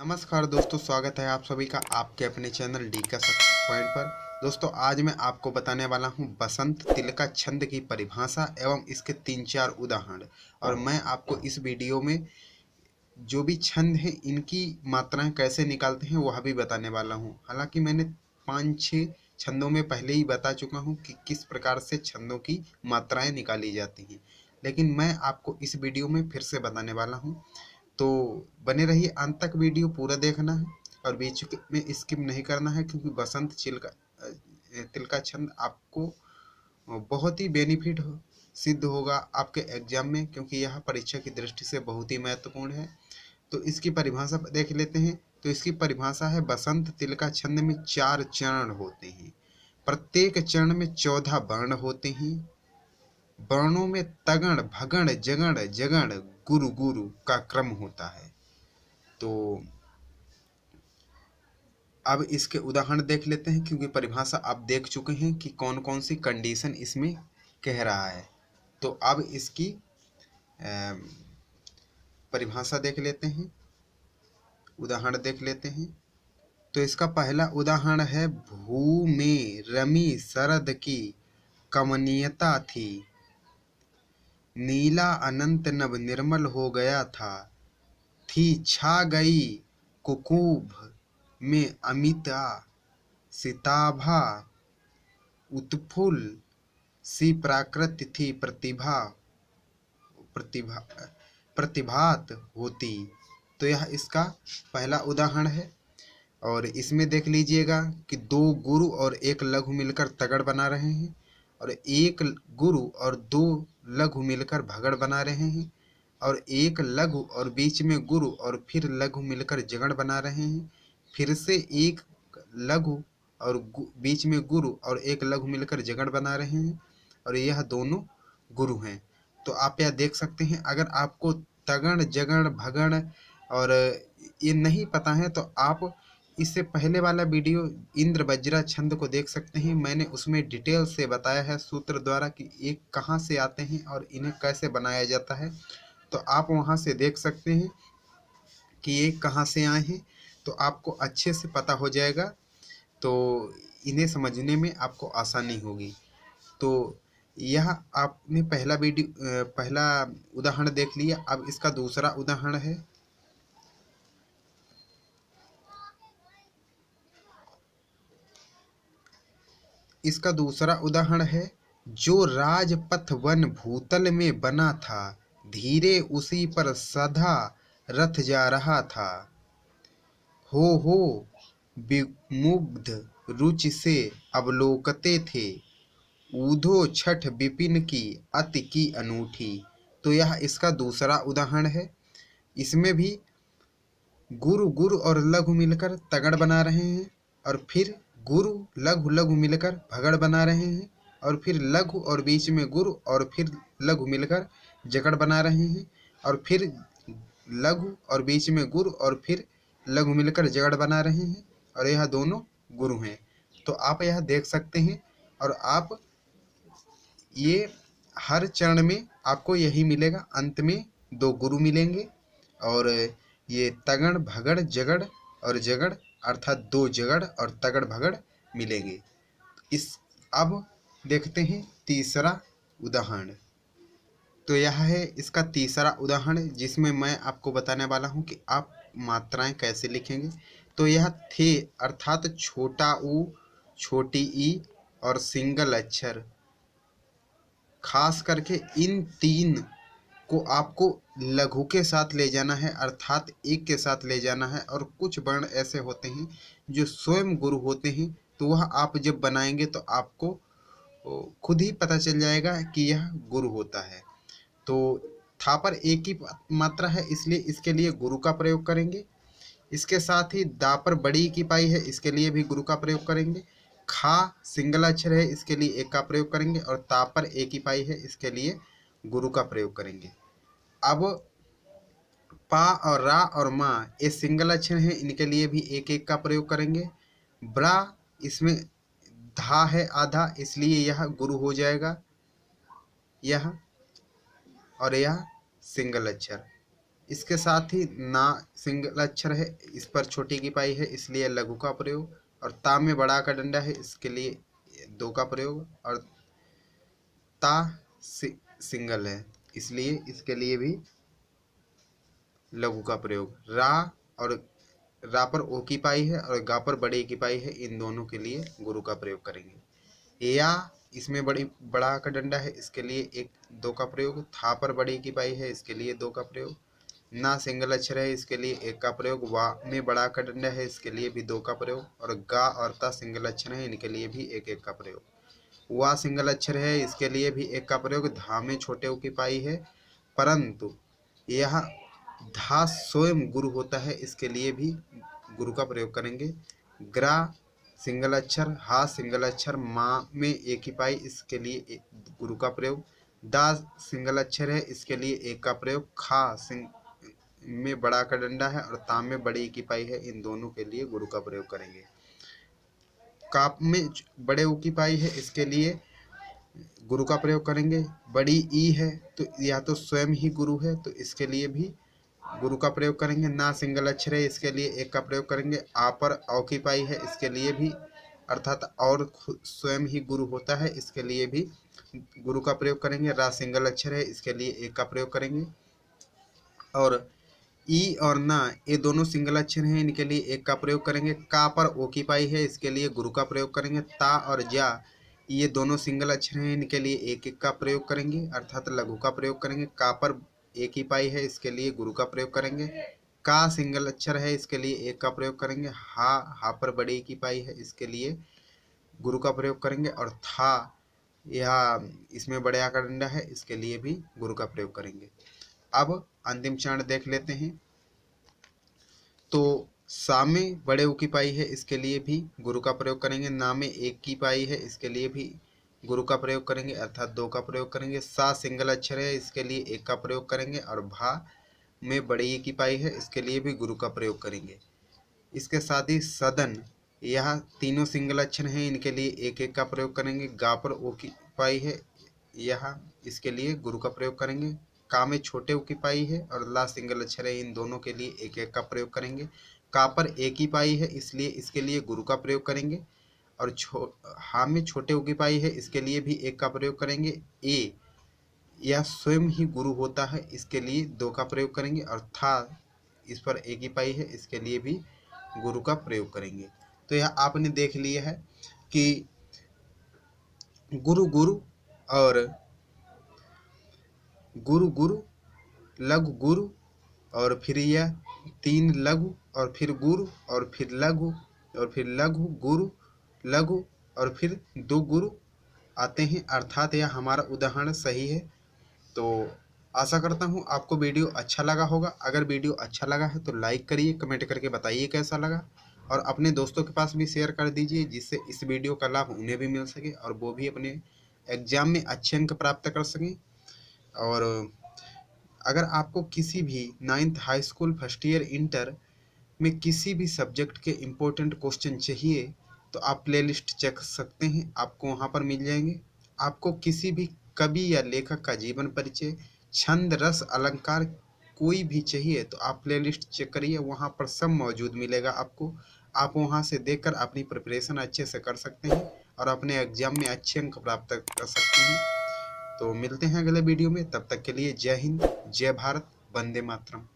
नमस्कार दोस्तों, स्वागत है आप सभी का आपके अपने चैनल डी का सक्सेस पॉइंट पर। दोस्तों, आज मैं आपको बताने वाला हूं बसंत तिलका छंद की परिभाषा एवं इसके 3-4 उदाहरण। और मैं आपको इस वीडियो में जो भी छंद हैं इनकी मात्राएं कैसे निकालते हैं वह भी बताने वाला हूं। हालांकि मैंने 5-6 छंदों में पहले ही बता चुका हूं कि किस प्रकार से छंदों की मात्राएं निकाली जाती हैं, लेकिन मैं आपको इस वीडियो में फिर से बताने वाला हूं। तो बने रहिए, अंत तक वीडियो पूरा देखना है और बीच में स्किप नहीं करना है, क्योंकि बसंत तिल का छंद आपको बहुत ही बेनिफिट सिद्ध होगा आपके एग्जाम में, क्योंकि यह परीक्षा की दृष्टि से बहुत ही महत्वपूर्ण है। तो इसकी परिभाषा देख लेते हैं। तो इसकी परिभाषा है, बसंत तिल का छंद में 4 चरण होते हैं। प्रत्येक चरण में 14 वर्ण होते हैं। वर्णों में तगण, भगण, जगण, जगण, गुरु गुरु का क्रम होता है। तो अब इसके उदाहरण देख लेते हैं, क्योंकि परिभाषा आप देख चुके हैं कि कौन कौन सी कंडीशन इसमें कह रहा है। तो अब इसकी परिभाषा देख लेते हैं, उदाहरण देख लेते हैं। तो इसका पहला उदाहरण है, भू में रमी शरद की कमनीयता थी, नीला अनंत नभ निर्मल हो गया था, थी छा गई कुकुभ में अमिता सिताभा, उत्फुल सी प्राकृत थी प्रतिभा प्रतिभा प्रतिभात होती। तो यह इसका पहला उदाहरण है। और इसमें देख लीजिएगा कि 2 गुरु और 1 लघु मिलकर तगड़ बना रहे हैं, और 1 गुरु और 2 लघु मिलकर भगड़ बना रहे हैं, और 1 लघु और बीच में गुरु और फिर लघु मिलकर जगड़ बना रहे हैं, फिर से 1 लघु और बीच में गुरु और 1 लघु मिलकर जगड़ बना रहे हैं, और यह दोनों गुरु हैं। तो आप यह देख सकते हैं। अगर आपको तगण, जगण, भगण और ये नहीं पता है तो आप इससे पहले वाला वीडियो इंद्र वज्रा छंद को देख सकते हैं। मैंने उसमें डिटेल से बताया है सूत्र द्वारा कि ये कहाँ से आते हैं और इन्हें कैसे बनाया जाता है। तो आप वहाँ से देख सकते हैं कि ये कहाँ से आए हैं, तो आपको अच्छे से पता हो जाएगा। तो इन्हें समझने में आपको आसानी होगी। तो यह आपने पहला उदाहरण देख लिया। अब इसका दूसरा उदाहरण है, इसका दूसरा उदाहरण है, जो राजपथ वन भूतल में बना था, धीरे उसी पर सधा रथ जा रहा था, हो विमुग्ध रुचि से अवलोकते थे, ऊधो छठ विपिन की अति की अनूठी। तो यह इसका दूसरा उदाहरण है। इसमें भी गुरु गुरु और लघु मिलकर तगड़ बना रहे हैं, और फिर गुरु लघु लघु मिलकर भगड़ बना रहे हैं, और फिर लघु और बीच में गुरु और फिर लघु मिलकर जगड़ बना रहे हैं, और फिर लघु और बीच में गुरु और फिर लघु मिलकर जगड़ बना रहे हैं, और यह दोनों गुरु हैं। तो आप यह देख सकते हैं। और आप ये हर चरण में आपको यही मिलेगा, अंत में 2 गुरु मिलेंगे, और ये तगड़, भगड़, जगड़ और जगड़, अर्थात 2 जगड़ और तगड़ भगड़ मिलेंगे। अब देखते हैं तीसरा उदाहरण। तो यह है इसका तीसरा उदाहरण, जिसमें मैं आपको बताने वाला हूं कि आप मात्राएं कैसे लिखेंगे। तो यह थे अर्थात छोटा ऊ, छोटी ई और सिंगल अक्षर, खास करके इन 3 को आपको लघु के साथ ले जाना है, अर्थात 1 के साथ ले जाना है। और कुछ वर्ण ऐसे होते हैं जो स्वयं गुरु होते हैं, तो वह आप जब बनाएंगे तो आपको खुद ही पता चल जाएगा कि यह गुरु होता है। तो था पर 1 ही मात्रा है, इसलिए इसके लिए गुरु का प्रयोग करेंगे। इसके साथ ही दा पर बड़ी की पाई है, इसके लिए भी गुरु का प्रयोग करेंगे। खा सिंगल अक्षर है, इसके लिए 1 का प्रयोग करेंगे, और ता पर 1 की पाई है, इसके लिए गुरु का प्रयोग करेंगे। अब पा और रा और माँ ये सिंगल अक्षर हैं, इनके लिए भी 1-1 का प्रयोग करेंगे। ब्रा, इसमें धा है आधा, इसलिए यह गुरु हो जाएगा, यह और यह सिंगल अक्षर। इसके साथ ही ना सिंगल अक्षर है, इस पर छोटी की पाई है इसलिए लघु का प्रयोग, और ता में बड़ा का डंडा है इसके लिए दो का प्रयोग, और ता सिंगल है इसलिए इसके लिए भी लघु का प्रयोग। रा और रा पर ओ की पाई है और गा पर बड़े की पाई है, इन दोनों के लिए गुरु का प्रयोग करेंगे। या इसमें बड़ा का डंडा है इसके लिए एक दो का प्रयोग, था पर बड़ी की पाई है इसके लिए दो का प्रयोग, ना सिंगल अक्षर है इसके लिए एक का प्रयोग, वा में बड़ा का डंडा है इसके लिए भी दो का प्रयोग, और गा और ता सिंगल अक्षर है इनके लिए भी एक एक का प्रयोग। वा सिंगल अक्षर है इसके लिए भी एक का प्रयोग, धा में छोटे ऊ की पाई है, परंतु यह धा स्वयं गुरु होता है इसके लिए भी गुरु का प्रयोग करेंगे। ग्रा सिंगल अक्षर, हा सिंगल अक्षर, माँ में एक ही पाई इसके लिए गुरु का प्रयोग, दा सिंगल अक्षर है इसके लिए एक का प्रयोग, खा में बड़ा का डंडा है और ताम में बड़ी की पाई है, इन दोनों के लिए गुरु का प्रयोग करेंगे। काप में बड़े ऊ की पाई है इसके लिए गुरु का प्रयोग करेंगे। बड़ी ई है तो या तो स्वयं ही गुरु है तो इसके लिए भी गुरु का प्रयोग करेंगे। ना सिंगल अक्षर है इसके लिए एक का प्रयोग करेंगे। आ पर औ की पाई है इसके लिए भी अर्थात और स्वयं ही गुरु होता है इसके लिए भी गुरु का प्रयोग करेंगे। रा सिंगल अक्षर है इसके लिए एक का प्रयोग करेंगे। और ई और ना ये दोनों सिंगल अक्षर हैं इनके लिए एक का प्रयोग करेंगे। का पर ओ की पाई है इसके लिए गुरु का प्रयोग करेंगे। ता और जा ये दोनों सिंगल अक्षर हैं इनके लिए एक एक का प्रयोग करेंगे अर्थात लघु का प्रयोग करेंगे। का पर एक ही पाई है इसके लिए गुरु का प्रयोग करेंगे। का सिंगल अक्षर है इसके लिए एक का प्रयोग करेंगे। हा पर बड़ी की पाई है इसके लिए गुरु का प्रयोग करेंगे। और था यह इसमें बड़े आ का डंडा है इसके लिए भी गुरु का प्रयोग करेंगे। अब अंतिम चरण देख लेते हैं। तो सा में बड़े ऊ की पाई है इसके लिए भी गुरु का प्रयोग करेंगे। ना में एक की पाई है इसके लिए भी गुरु का प्रयोग करेंगे अर्थात दो का प्रयोग करेंगे। सा सिंगल अक्षर है इसके लिए एक का प्रयोग करेंगे। और भा में बड़ी ई की पाई है इसके लिए भी गुरु का प्रयोग करेंगे। इसके साथ ही सदन यह तीनों सिंगल अक्षर हैं इनके लिए एक एक का प्रयोग करेंगे। गा पर ओ की पाई है यह इसके लिए गुरु का प्रयोग करेंगे। का में छोटे ऊ की पाई है और ला सिंगल अक्षर है इन दोनों के लिए एक एक का प्रयोग करेंगे। का पर एक ही पाई है इसलिए इसके लिए गुरु का प्रयोग करेंगे। और हा में छोटे ऊ की पाई है इसके लिए भी एक का प्रयोग करेंगे। ए यह स्वयं ही गुरु होता है इसके लिए दो का प्रयोग करेंगे। और था इस पर एक ही पाई है इसके लिए भी गुरु का प्रयोग करेंगे। तो यह आपने देख लिया है कि गुरु गुरु और गुरु गुरु लघु गुरु और फिर यह तीन लघु और फिर गुरु और फिर लघु और फिर लघु गुरु लघु और फिर दो गुरु आते हैं अर्थात यह हमारा उदाहरण सही है। तो आशा करता हूँ आपको वीडियो अच्छा लगा होगा। अगर वीडियो अच्छा लगा है तो लाइक करिए, कमेंट करके बताइए कैसा लगा, और अपने दोस्तों के पास भी शेयर कर दीजिए जिससे इस वीडियो का लाभ उन्हें भी मिल सके और वो भी अपने एग्जाम में अच्छे अंक प्राप्त कर सकें। और अगर आपको किसी भी 9th high school first year inter में किसी भी सब्जेक्ट के इम्पोर्टेंट क्वेश्चन चाहिए तो आप प्लेलिस्ट चेक कर सकते हैं, आपको वहाँ पर मिल जाएंगे। आपको किसी भी कवि या लेखक का जीवन परिचय, छंद, रस, अलंकार कोई भी चाहिए तो आप प्लेलिस्ट चेक करिए, वहाँ पर सब मौजूद मिलेगा आपको। आप वहाँ से देखकर अपनी प्रिपरेशन अच्छे से कर सकते हैं और अपने एग्जाम में अच्छे अंक प्राप्त कर सकते हैं। तो मिलते हैं अगले वीडियो में, तब तक के लिए जय हिंद, जय भारत, वंदे मातरम।